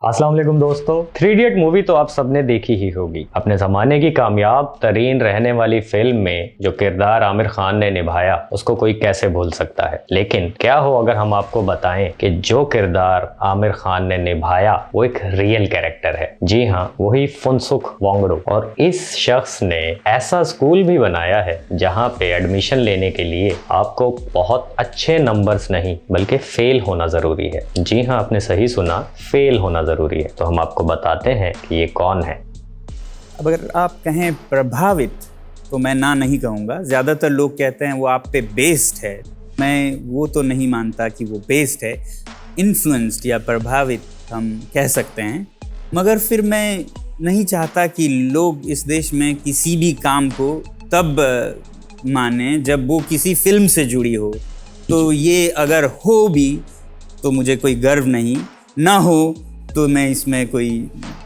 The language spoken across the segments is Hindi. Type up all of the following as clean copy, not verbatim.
अस्सलाम वालेकुम दोस्तों, थ्री इडियट मूवी तो आप सबने देखी ही होगी। अपने ज़माने की कामयाब तरीन रहने वाली फिल्म में जो किरदार आमिर खान ने निभाया उसको कोई कैसे भूल सकता है। लेकिन क्या हो अगर हम आपको बताएं कि जो किरदार आमिर खान ने निभाया वो एक रियल कैरेक्टर है। जी हाँ, वही फुनसुक वांगडू। और इस शख्स ने ऐसा स्कूल भी बनाया है जहाँ पे एडमिशन लेने के लिए आपको बहुत अच्छे नंबर्स नहीं बल्कि फेल होना ज़रूरी है। जी हाँ, आपने सही सुना, फेल होना ज़रूरी है। तो हम आपको बताते हैं कि ये कौन है। अब अगर आप कहें प्रभावित तो मैं ना नहीं कहूँगा। ज़्यादातर लोग कहते हैं वो आप पे बेस्ड है, मैं वो तो नहीं मानता कि वो बेस्ड है। इन्फ्लुएंस्ड या प्रभावित हम कह सकते हैं, मगर फिर मैं नहीं चाहता कि लोग इस देश में किसी भी काम को तब माने जब वो किसी फिल्म से जुड़ी हो। तो ये अगर हो भी तो मुझे कोई गर्व नहीं, ना हो तो मैं इसमें कोई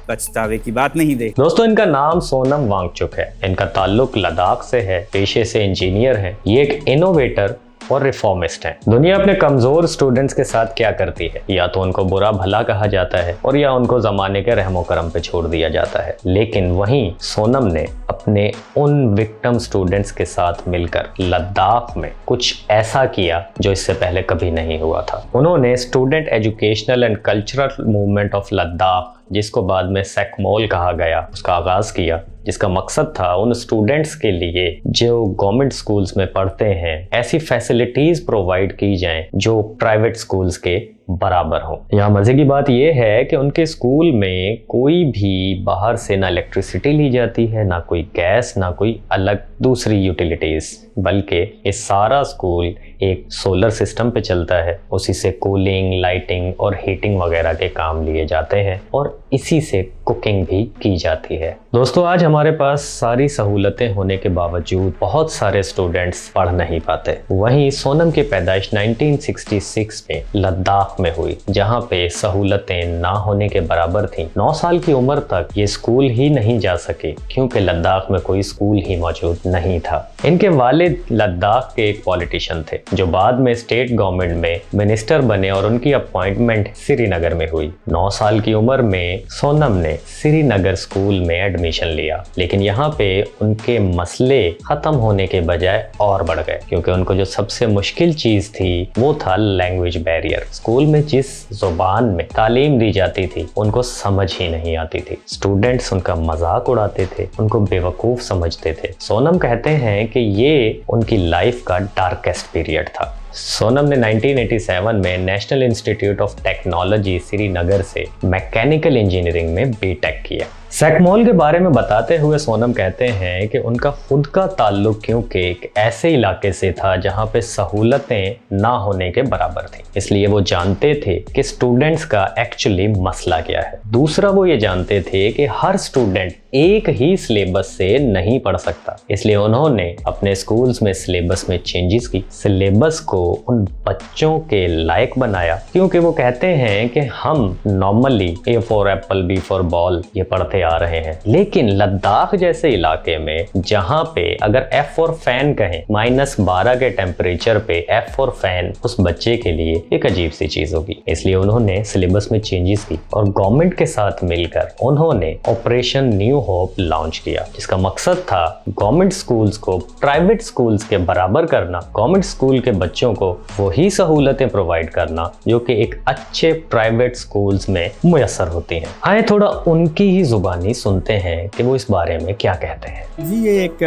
पछतावे की बात नहीं देख। दोस्तों, इनका नाम सोनम वांगचुक है। इनका ताल्लुक लद्दाख से है, पेशे से इंजीनियर हैं। ये एक इनोवेटर और रिफॉर्मिस्ट हैं। दुनिया अपने कमजोर स्टूडेंट्स के साथ क्या करती है, या तो उनको बुरा भला कहा जाता है और या उनको जमाने के रहमो करम पे छोड़ दिया जाता है। लेकिन वहीं सोनम ने अपने उन विक्टिम स्टूडेंट्स के साथ मिलकर लद्दाख में कुछ ऐसा किया जो इससे पहले कभी नहीं हुआ था। उन्होंने student educational and cultural movement of Ladakh, जिसको बाद में सेकमोल कहा गया, उसका आगाज किया, जिसका मकसद था उन स्टूडेंट्स के लिए जो गवर्नमेंट स्कूल्स में पढ़ते हैं ऐसी फैसिलिटीज प्रोवाइड की जाएं जो प्राइवेट स्कूल्स के बराबर हो। यहाँ मजे की बात यह है कि उनके स्कूल में कोई भी बाहर से ना इलेक्ट्रिसिटी ली जाती है, ना कोई गैस, ना कोई अलग दूसरी यूटिलिटीज, बल्कि ये सारा स्कूल एक सोलर सिस्टम पे चलता है। उसी से कूलिंग, लाइटिंग और हीटिंग वगैरह के काम लिए जाते हैं और इसी से कुकिंग भी की जाती है। दोस्तों, आज हमारे पास सारी सहूलतें होने के बावजूद बहुत सारे स्टूडेंट्स पढ़ नहीं पाते। वहीं सोनम की पैदाइश 1966 में लद्दाख में हुई, जहां पे सहूलतें ना होने के बराबर थी। 9 साल की उम्र तक ये स्कूल ही नहीं जा सके क्योंकि लद्दाख में कोई स्कूल ही मौजूद नहीं था। इनके वालिद लद्दाख के एक पॉलिटिशियन थे जो बाद में स्टेट गवर्नमेंट में मिनिस्टर बने और उनकी अपॉइंटमेंट श्रीनगर में हुई। 9 साल की उम्र में सोनम ने श्रीनगर स्कूल में एडमिशन लिया, लेकिन यहाँ पे उनके मसले खत्म होने के बजाय और बढ़ गए क्योंकि उनको जो सबसे मुश्किल चीज थी वो था लैंग्वेज बैरियर। स्कूल में जिस जुबान में तालीम दी जाती थी उनको समझ ही नहीं आती थी। स्टूडेंट्स उनका मजाक उड़ाते थे, उनको बेवकूफ समझते थे। सोनम कहते हैं कि ये उनकी लाइफ का डार्केस्ट पीरियड था। सोनम ने 1987 में national institute of technology Srinagar से मैकेनिकल इंजीनियरिंग में बीटेक किया। सेकमोल के बारे में बताते हुए सोनम कहते हैं कि उनका खुद का ताल्लुक क्योंकि एक ऐसे इलाके से था जहां पे सहूलतें ना होने के बराबर थी, इसलिए वो जानते थे कि स्टूडेंट्स का एक्चुअली मसला क्या है। दूसरा, वो ये जानते थे कि हर स्टूडेंट एक ही सिलेबस से नहीं पढ़ सकता, इसलिए उन्होंने अपने स्कूल्स में सिलेबस में चेंजेस की, सिलेबस को उन बच्चों के लायक बनाया। क्योंकि वो कहते हैं कि हम normally A for Apple, B for ball ये पढ़ते आ रहे हैं, लेकिन लद्दाख जैसे इलाके में जहां पे अगर F फॉर फैन कहें, -12 के टेम्परेचर पे F फॉर फैन उस बच्चे के लिए एक अजीब सी चीज होगी। इसलिए उन्होंने सिलेबस में चेंजेस की और गवर्नमेंट के साथ मिलकर उन्होंने ऑपरेशन न्यू होप लॉन्च किया, जिसका मकसद था गवर्नमेंट स्कूल्स को प्राइवेट स्कूल्स के बराबर करना, गवर्नमेंट स्कूल के बच्चों को वही सहूलतें प्रोवाइड करना जो कि एक अच्छे प्राइवेट स्कूल्स में मुयस्सर होती हैं। आए थोड़ा उनकी ही जुबानी सुनते हैं कि वो इस बारे में क्या कहते हैं। जी, ये एक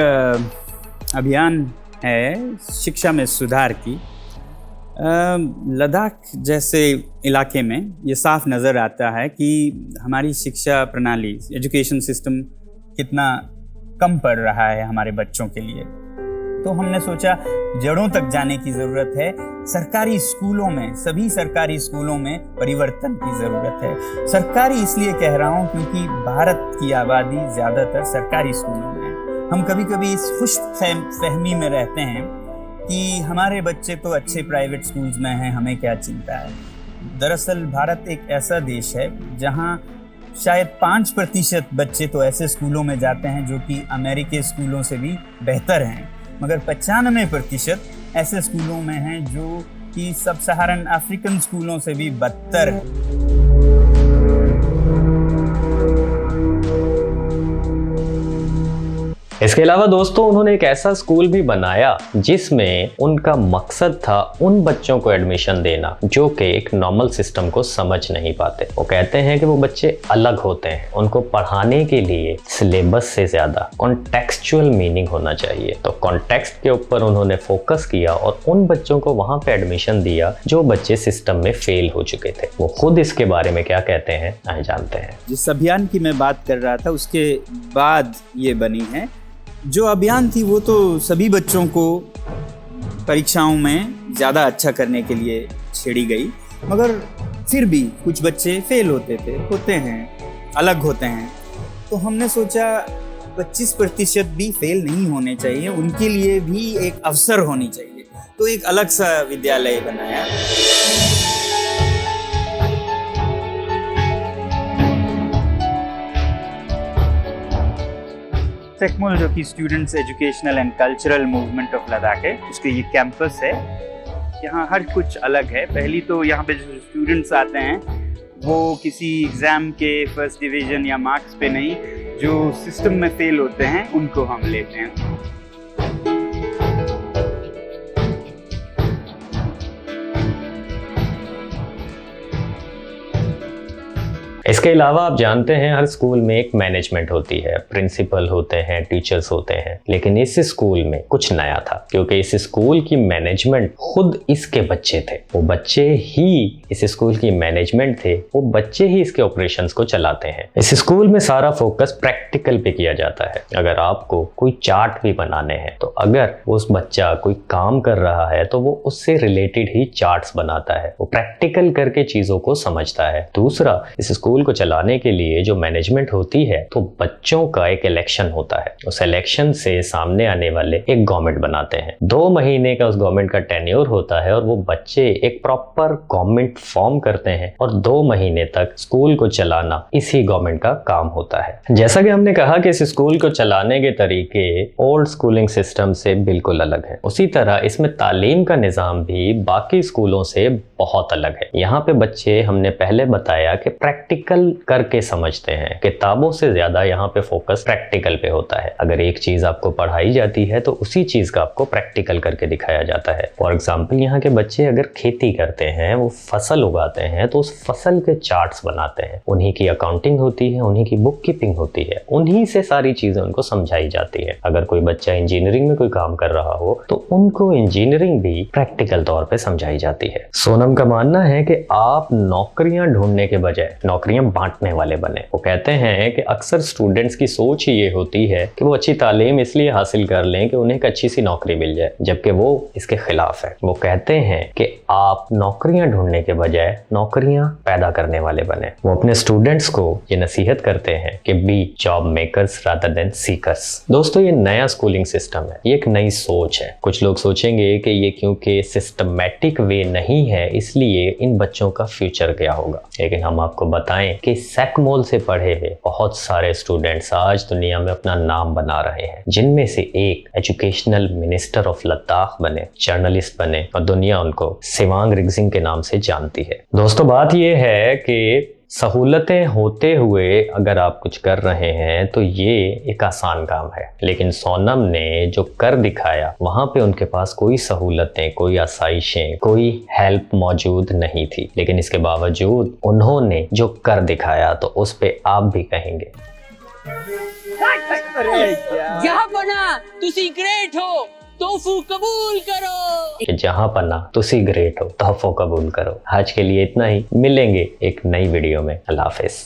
अभियान है शिक्षा में सुधार की। लद्दाख जैसे इलाके में ये साफ नज़र आता है कि हमारी शिक्षा प्रणाली, एजुकेशन सिस्टम कितना कम पड़ रहा है हमारे बच्चों के लिए। तो हमने सोचा जड़ों तक जाने की ज़रूरत है। सरकारी स्कूलों में, सभी सरकारी स्कूलों में परिवर्तन की ज़रूरत है। सरकारी इसलिए कह रहा हूँ क्योंकि भारत की आबादी ज़्यादातर सरकारी स्कूलों में है। हम कभी कभी इस खुश फहमी में रहते हैं कि हमारे बच्चे तो अच्छे प्राइवेट स्कूल्स में हैं, हमें क्या चिंता है। दरअसल भारत एक ऐसा देश है जहाँ शायद 5% बच्चे तो ऐसे स्कूलों में जाते हैं जो कि अमेरिकी स्कूलों से भी बेहतर हैं, मगर 95% ऐसे स्कूलों में हैं जो कि सब सहारन अफ्रीकन स्कूलों से भी बदतर है। इसके अलावा दोस्तों उन्होंने एक ऐसा स्कूल भी बनाया जिसमें उनका मकसद था उन बच्चों को एडमिशन देना जो कि एक नॉर्मल सिस्टम को समझ नहीं पाते। वो कहते हैं कि वो बच्चे अलग होते हैं, उनको पढ़ाने के लिए सिलेबस से ज्यादा कॉन्टेक्सचुअल मीनिंग होना चाहिए। तो कॉन्टेक्स्ट के ऊपर उन्होंने फोकस किया और उन बच्चों को वहां पे एडमिशन दिया जो बच्चे सिस्टम में फेल हो चुके थे। वो खुद इसके बारे में क्या कहते हैं आइए जानते हैं। जिस अभियान की मैं बात कर रहा था उसके बाद ये बनी है। जो अभियान थी वो तो सभी बच्चों को परीक्षाओं में ज़्यादा अच्छा करने के लिए छेड़ी गई, मगर फिर भी कुछ बच्चे फेल होते हैं, अलग होते हैं। तो हमने सोचा 25% भी फेल नहीं होने चाहिए, उनके लिए भी एक अवसर होनी चाहिए। तो एक अलग सा विद्यालय बनाया। सेकमोल जो कि students educational and cultural movement of Ladakh है, उसके ये कैंपस है। यहाँ हर कुछ अलग है। पहली तो यहाँ पे जो स्टूडेंट्स आते हैं वो किसी एग्ज़ाम के फर्स्ट डिवीज़न या मार्क्स पे नहीं, जो सिस्टम में फेल होते हैं उनको हम लेते हैं। इसके अलावा आप जानते हैं हर स्कूल में एक मैनेजमेंट होती है, प्रिंसिपल होते हैं, टीचर्स होते हैं, लेकिन इस स्कूल में कुछ नया था क्योंकि इस स्कूल की मैनेजमेंट खुद इसके बच्चे थे। वो बच्चे ही इस स्कूल की मैनेजमेंट थे, वो बच्चे ही इसके ऑपरेशंस को चलाते हैं। इस स्कूल में सारा फोकस प्रैक्टिकल पे किया जाता है। अगर आपको कोई चार्ट भी बनाने हैं तो अगर उस बच्चा कोई काम कर रहा है तो वो उससे रिलेटेड ही चार्ट्स बनाता है, वो प्रैक्टिकल करके चीजों को समझता है। दूसरा, इस स्कूल को चलाने के लिए जो मैनेजमेंट होती है तो बच्चों का एक इलेक्शन होता है। उस इलेक्शन से सामने आने वाले एक गवर्नमेंट बनाते हैं। 2 महीने का उस गवर्नमेंट का टेन्योर होता है और वो बच्चे एक प्रॉपर गवर्नमेंट फॉर्म करते हैं और 2 महीने तक स्कूल को चलाना इसी गवर्नमेंट का काम होता है। जैसा कि हमने कहा कि इस स्कूल को चलाने के तरीके ओल्ड स्कूलिंग सिस्टम से बिल्कुल अलग है, उसी तरह इसमें तालीम का निजाम भी बाकी स्कूलों से बहुत अलग है। यहाँ पे बच्चे, हमने पहले बताया कि प्रैक्टिकल करके समझते हैं, किताबों से ज्यादा यहाँ पे फोकस प्रैक्टिकल पे होता है। अगर एक चीज आपको पढ़ाई जाती है तो उसी चीज का आपको प्रैक्टिकल करके दिखाया जाता है। फॉर एग्जाम्पल, यहाँ के बच्चे अगर खेती करते हैं, वो फसल उगाते हैं, तो उस फसल के चार्ट्स बनाते हैं। उन्हीं की अकाउंटिंग होती है, उन्हीं की बुक कीपिंग होती है, उन्हीं से सारी चीजें उनको समझाई जाती है। अगर कोई बच्चा इंजीनियरिंग में कोई काम कर रहा हो तो उनको इंजीनियरिंग भी प्रैक्टिकल तौर पर समझाई जाती है। सोनम का मानना है कि आप नौकरियां ढूंढने के बजाय नौकरियां बांटने वाले बने। वो कहते हैं कि अक्सर स्टूडेंट्स की सोच ही ये होती है कि वो अच्छी तालीम इसलिए हासिल कर लें कि उन्हें एक अच्छी सी नौकरी मिल जाए, जबकि वो इसके खिलाफ है। वो कहते हैं कि आप नौकरियां ढूंढने के बजाय नौकरियां पैदा करने वाले बने। वो अपने स्टूडेंट्स को ये नसीहत करते हैं कि be job makers rather than seekers. दोस्तों, ये नया स्कूलिंग सिस्टम है, ये एक नई सोच है। कुछ लोग सोचेंगे कि ये क्योंकि सिस्टमैटिक वे नहीं है इसलिए इन बच्चों का फ्यूचर क्या होगा, लेकिन हम आपको बताएं कि सेकमोल से पढ़े हुए बहुत सारे स्टूडेंट्स आज दुनिया में अपना नाम बना रहे हैं, जिनमें से एक एजुकेशनल मिनिस्टर ऑफ लद्दाख बने, जर्नलिस्ट बने और दुनिया उनको सिवांग रिगजिंग के नाम से जानती है। दोस्तों, बात यह है कि सहूलतें होते हुए अगर आप कुछ कर रहे हैं तो ये एक आसान काम है, लेकिन सोनम ने जो कर दिखाया वहां पे उनके पास कोई सहूलतें, कोई आसाइशें, कोई हेल्प मौजूद नहीं थी, लेकिन इसके बावजूद उन्होंने जो कर दिखाया तो उस पे आप भी कहेंगे जहाँ बना तुसी ग्रेट हो, तोहफू कबूल करो। कि जहां पना तुसी ग्रेट हो, तोहफो कबूल करो। आज के लिए इतना ही, मिलेंगे एक नई वीडियो में। अल्लाह हाफिज।